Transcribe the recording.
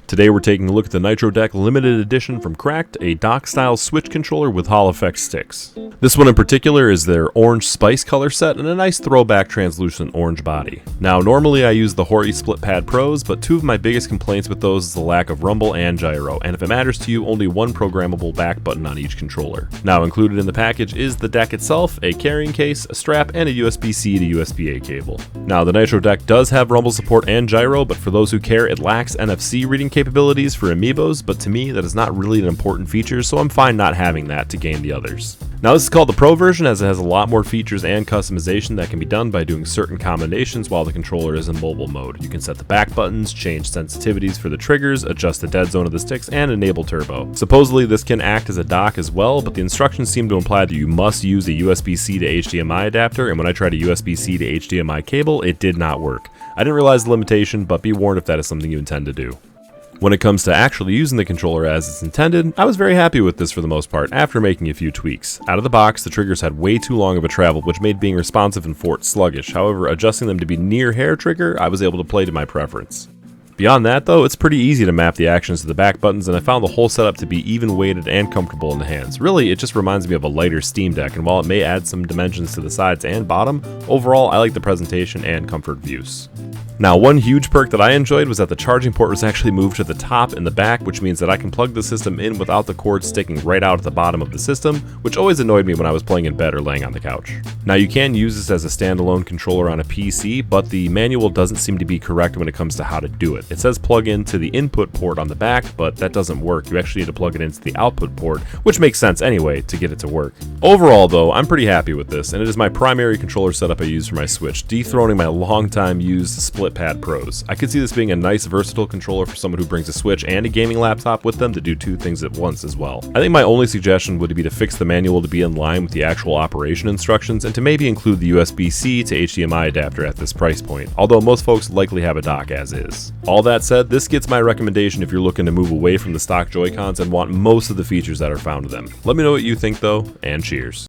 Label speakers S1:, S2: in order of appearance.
S1: Today we're taking a look at the Nitro Deck limited edition from crkd, a dock-style Switch controller with Hall effect sticks. This one in particular is their orange spice color set and a nice throwback translucent orange body. Now normally I use the Hori Split Pad Pros, but two of my biggest complaints with those is the lack of rumble and gyro, and if it matters to you, only one programmable back button on each controller. Now included in the package is the deck itself, a carrying case, a strap, and a USB-C to USB-A cable. Now the Nitro Deck does have rumble support and gyro, but for those who care, it lacks NFC reading capabilities for amiibos, but to me that is not really an important feature, so I'm fine not having that to gain the others. Now this is called the Pro version as it has a lot more features and customization that can be done by doing certain combinations while the controller is in mobile mode. You can set the back buttons, change sensitivities for the triggers, adjust the dead zone of the sticks, and enable turbo. Supposedly this can act as a dock as well, but the instructions seem to imply that you must use a USB-C to HDMI adapter, and when I tried a USB-C to HDMI cable, it did not work. I didn't realize the limitation, but be warned if that is something you intend to do. When it comes to actually using the controller as it's intended, I was very happy with this for the most part after making a few tweaks. Out of the box, the triggers had way too long of a travel, which made being responsive and fort sluggish. However, adjusting them to be near hair trigger, I was able to play to my preference. Beyond that though, it's pretty easy to map the actions to the back buttons, and I found the whole setup to be even weighted and comfortable in the hands. Really, it just reminds me of a lighter Steam Deck, and while it may add some dimensions to the sides and bottom, overall I like the presentation and comfort of use. Now, one huge perk that I enjoyed was that the charging port was actually moved to the top in the back, which means that I can plug the system in without the cord sticking right out at the bottom of the system, which always annoyed me when I was playing in bed or laying on the couch. Now, you can use this as a standalone controller on a PC, but the manual doesn't seem to be correct when it comes to how to do it. It says plug into the input port on the back, but that doesn't work. You actually need to plug it into the output port, which makes sense anyway to get it to work. Overall though, I'm pretty happy with this, and it is my primary controller setup I use for my Switch, dethroning my long-time used Split Pad Pros. I could see this being a nice versatile controller for someone who brings a Switch and a gaming laptop with them to do two things at once as well. I think my only suggestion would be to fix the manual to be in line with the actual operation instructions and to maybe include the USB-C to HDMI adapter at this price point, although most folks likely have a dock as is. All that said, this gets my recommendation if you're looking to move away from the stock Joy-Cons and want most of the features that are found in them. Let me know what you think though, and cheers.